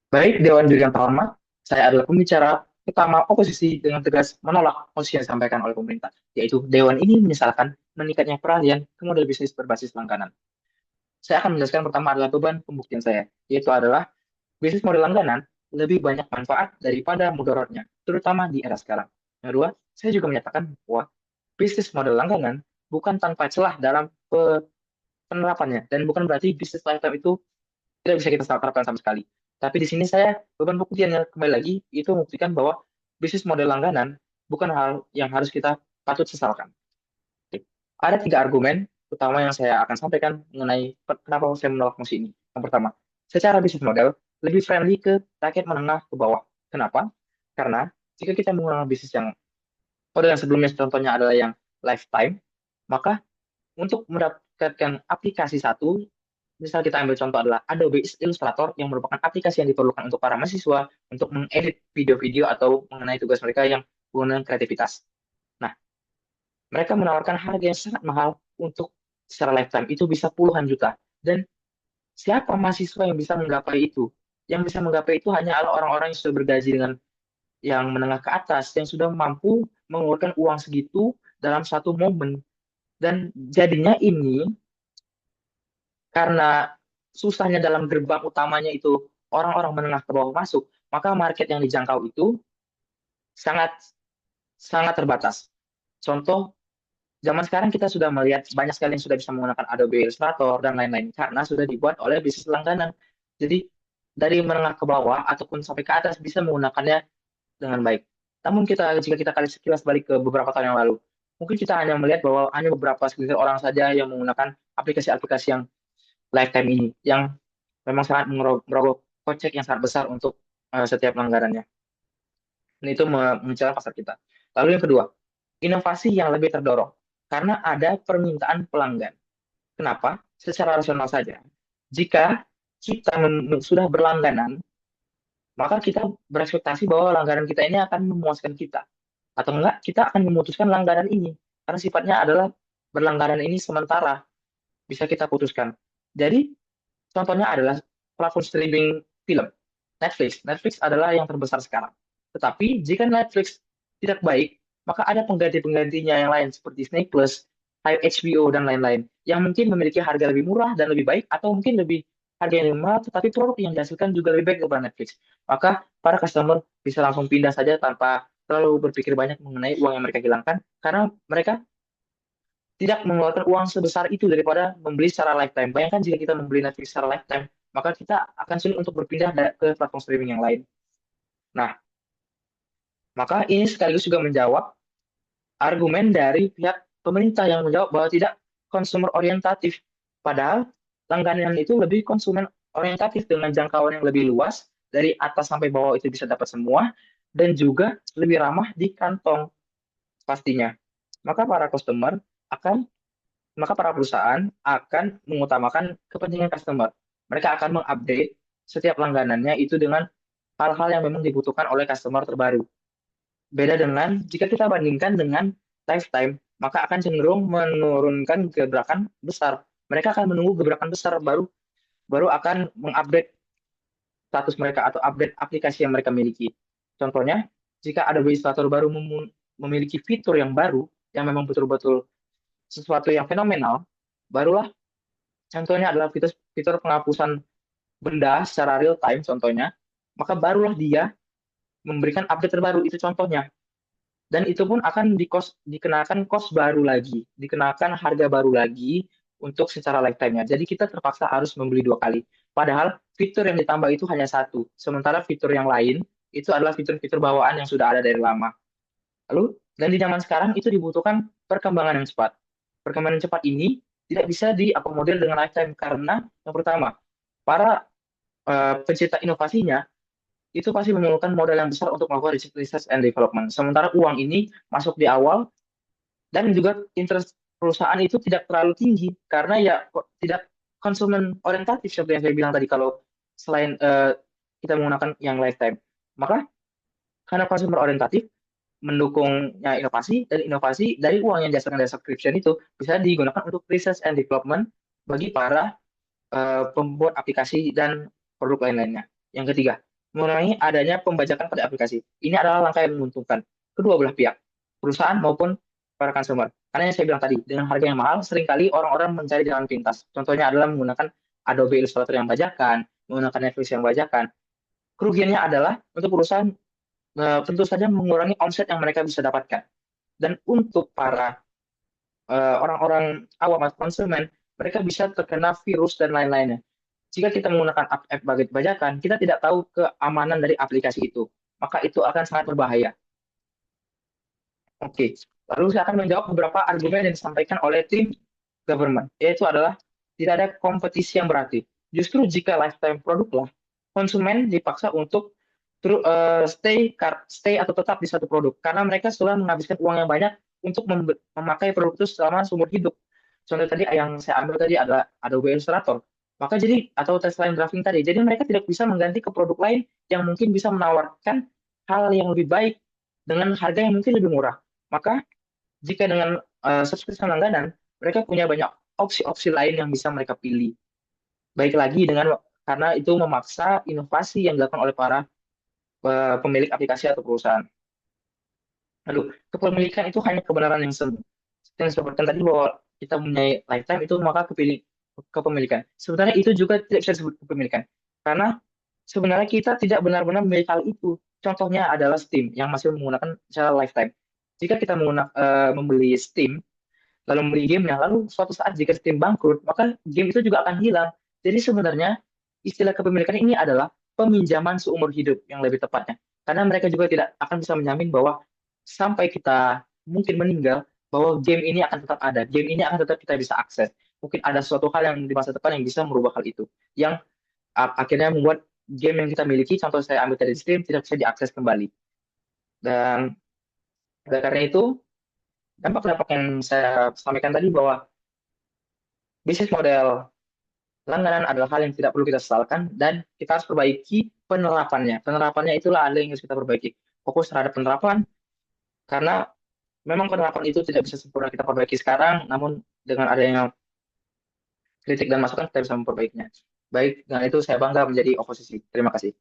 Baik, Dewan Jurigan Pertama, saya adalah pembicara utama oposisi dengan tegas menolak posisi yang disampaikan oleh pemerintah, yaitu Dewan ini menyesalkan meningkatnya peralihan ke model bisnis berbasis langganan. Saya akan menjelaskan pertama adalah beban pembuktian saya, yaitu adalah bisnis model langganan lebih banyak manfaat daripada mudaratnya, terutama di era sekarang. Yang kedua, saya juga menyatakan bahwa bisnis model langganan bukan tanpa celah dalam penerapannya, dan bukan berarti bisnis lifetime itu tidak bisa kita terapkan sama sekali. Tapi di sini saya beban pembuktiannya kembali lagi itu membuktikan bahwa bisnis model langganan bukan hal yang harus kita patut sesalkan. Oke. Ada tiga argumen utama yang saya akan sampaikan mengenai kenapa saya menolak mosi ini. Yang pertama, secara bisnis model lebih friendly ke rakyat menengah ke bawah. Kenapa? Karena jika kita menggunakan bisnis yang model yang sebelumnya contohnya adalah yang lifetime, maka untuk mendapatkan aplikasi satu, misal kita ambil contoh adalah Adobe Illustrator yang merupakan aplikasi yang diperlukan untuk para mahasiswa untuk mengedit video-video atau mengenai tugas mereka yang menggunakan kreativitas. Nah, mereka menawarkan harga yang sangat mahal untuk secara lifetime, itu bisa puluhan juta. Dan siapa mahasiswa yang bisa menggapai itu? Yang bisa menggapai itu hanya adalah orang-orang yang sudah bergaji dengan yang menengah ke atas, yang sudah mampu mengeluarkan uang segitu dalam satu momen. Dan jadinya ini karena susahnya dalam gerbang utamanya itu orang-orang menengah ke bawah masuk, maka market yang dijangkau itu sangat sangat terbatas. Contoh, zaman sekarang kita sudah melihat banyak sekali yang sudah bisa menggunakan Adobe Illustrator dan lain-lain karena sudah dibuat oleh bisnis langganan. Jadi dari menengah ke bawah ataupun sampai ke atas bisa menggunakannya dengan baik. Namun jika kita kali sekilas balik ke beberapa tahun yang lalu, mungkin kita hanya melihat bahwa hanya beberapa segelintir orang saja yang menggunakan aplikasi-aplikasi yang lifetime ini, yang memang sangat merogoh kocek yang sangat besar untuk setiap pelanggarannya. Dan itu mengecewakan pasar kita. Lalu yang kedua, inovasi yang lebih terdorong karena ada permintaan pelanggan. Kenapa? Secara rasional saja. Jika kita sudah berlangganan, maka kita berekspektasi bahwa langganan kita ini akan memuaskan kita. Atau enggak, kita akan memutuskan langganan ini. Karena sifatnya adalah berlangganan ini sementara, bisa kita putuskan. Jadi, contohnya adalah platform streaming film, Netflix. Netflix adalah yang terbesar sekarang. Tetapi jika Netflix tidak baik, maka ada pengganti-penggantinya yang lain seperti Disney Plus, HBO, dan lain-lain. Yang mungkin memiliki harga lebih murah dan lebih baik, atau mungkin lebih harga yang lebih mahal, tetapi produk yang dihasilkan juga lebih baik daripada Netflix. Maka para customer bisa langsung pindah saja tanpa terlalu berpikir banyak mengenai uang yang mereka hilangkan, karena mereka tidak mengeluarkan uang sebesar itu daripada membeli secara lifetime. Bayangkan jika kita membeli Netflix secara lifetime, maka kita akan sulit untuk berpindah ke platform streaming yang lain. Nah, maka ini sekaligus juga menjawab argumen dari pihak pemerintah yang menjawab bahwa tidak consumer orientatif. Padahal langganan itu lebih konsumen orientatif dengan jangkauan yang lebih luas, dari atas sampai bawah itu bisa dapat semua, dan juga lebih ramah di kantong pastinya. Maka para customer akan maka para perusahaan akan mengutamakan kepentingan customer. Mereka akan mengupdate setiap langganannya itu dengan hal-hal yang memang dibutuhkan oleh customer terbaru. Beda dengan jika kita bandingkan dengan lifetime, maka akan cenderung menurunkan gebrakan besar. Mereka akan menunggu gebrakan besar baru baru akan mengupdate status mereka atau update aplikasi yang mereka miliki. Contohnya, jika ada Illustrator baru memiliki fitur yang baru yang memang betul-betul sesuatu yang fenomenal, barulah contohnya adalah fitur penghapusan benda secara real time contohnya, maka barulah dia memberikan update terbaru itu contohnya. Dan itu pun akan dikenakan cost baru lagi, dikenakan harga baru lagi untuk secara lifetime-nya. Jadi kita terpaksa harus membeli dua kali. Padahal fitur yang ditambah itu hanya satu. Sementara fitur yang lain itu adalah fitur-fitur bawaan yang sudah ada dari lama. Lalu, dan di zaman sekarang itu dibutuhkan perkembangan yang cepat. Perkembangan yang cepat ini tidak bisa diakomodir dengan lifetime karena yang pertama, para pencipta inovasinya itu pasti memerlukan modal yang besar untuk melakukan research and development. Sementara uang ini masuk di awal dan juga interest perusahaan itu tidak terlalu tinggi karena ya tidak konsumen orientatif seperti yang saya bilang tadi kalau selain kita menggunakan yang lifetime. Maka karena consumer orientatif mendukungnya inovasi dan inovasi dari uang yang dihasilkan dari subscription itu bisa digunakan untuk research and development bagi para pembuat aplikasi dan produk lain-lainnya. Yang ketiga, mengurangi adanya pembajakan pada aplikasi. Ini adalah langkah yang menguntungkan kedua belah pihak, perusahaan maupun para consumer. Karena yang saya bilang tadi, dengan harga yang mahal, seringkali orang-orang mencari jalan pintas. Contohnya adalah menggunakan Adobe Illustrator yang bajakan, menggunakan Netflix yang bajakan. Kerugiannya adalah untuk perusahaan tentu saja mengurangi omset yang mereka bisa dapatkan. Dan untuk para orang-orang awam atau konsumen, mereka bisa terkena virus dan lain-lainnya. Jika kita menggunakan app bajakan, kita tidak tahu keamanan dari aplikasi itu. Maka itu akan sangat berbahaya. Oke, lalu saya akan menjawab beberapa argumen yang disampaikan oleh tim government, yaitu adalah tidak ada kompetisi yang berarti. Justru jika lifetime produk lah, konsumen dipaksa untuk stay atau tetap di satu produk karena mereka sudah menghabiskan uang yang banyak untuk memakai produk itu selama seumur hidup. Contoh tadi yang saya ambil tadi adalah Adobe Illustrator. Maka jadi atau line drafting tadi. Jadi mereka tidak bisa mengganti ke produk lain yang mungkin bisa menawarkan hal yang lebih baik dengan harga yang mungkin lebih murah. Maka jika dengan subscription langganan, mereka punya banyak opsi-opsi lain yang bisa mereka pilih. Baik lagi dengan karena itu memaksa inovasi yang dilakukan oleh para pemilik aplikasi atau perusahaan. Lalu, kepemilikan itu hanya kebenaran yang semu. Seperti yang saya sebutkan tadi bahwa kita mempunyai lifetime itu maka kepemilikan. Sebenarnya itu juga tidak bisa disebut kepemilikan. Karena sebenarnya kita tidak benar-benar memiliki hal itu. Contohnya adalah Steam yang masih menggunakan cara lifetime. Jika kita membeli Steam, lalu membeli gamenya, lalu suatu saat jika Steam bangkrut, maka game itu juga akan hilang. Jadi sebenarnya istilah kepemilikan ini adalah peminjaman seumur hidup yang lebih tepatnya. Karena mereka juga tidak akan bisa menjamin bahwa sampai kita mungkin meninggal, bahwa game ini akan tetap ada, game ini akan tetap kita bisa akses. Mungkin ada suatu hal yang di masa depan yang bisa merubah hal itu, yang akhirnya membuat game yang kita miliki, contoh saya ambil dari Steam, tidak bisa diakses kembali. Dan karena itu, dampak-dampak yang saya sampaikan tadi bahwa bisnis model langganan adalah hal yang tidak perlu kita sesalkan dan kita harus perbaiki penerapannya. Penerapannya itulah hal yang harus kita perbaiki. Fokus terhadap penerapan karena memang penerapan itu tidak bisa sempurna kita perbaiki sekarang, namun dengan adanya kritik dan masukan kita bisa memperbaikinya. Baik, dengan itu saya bangga menjadi oposisi. Terima kasih.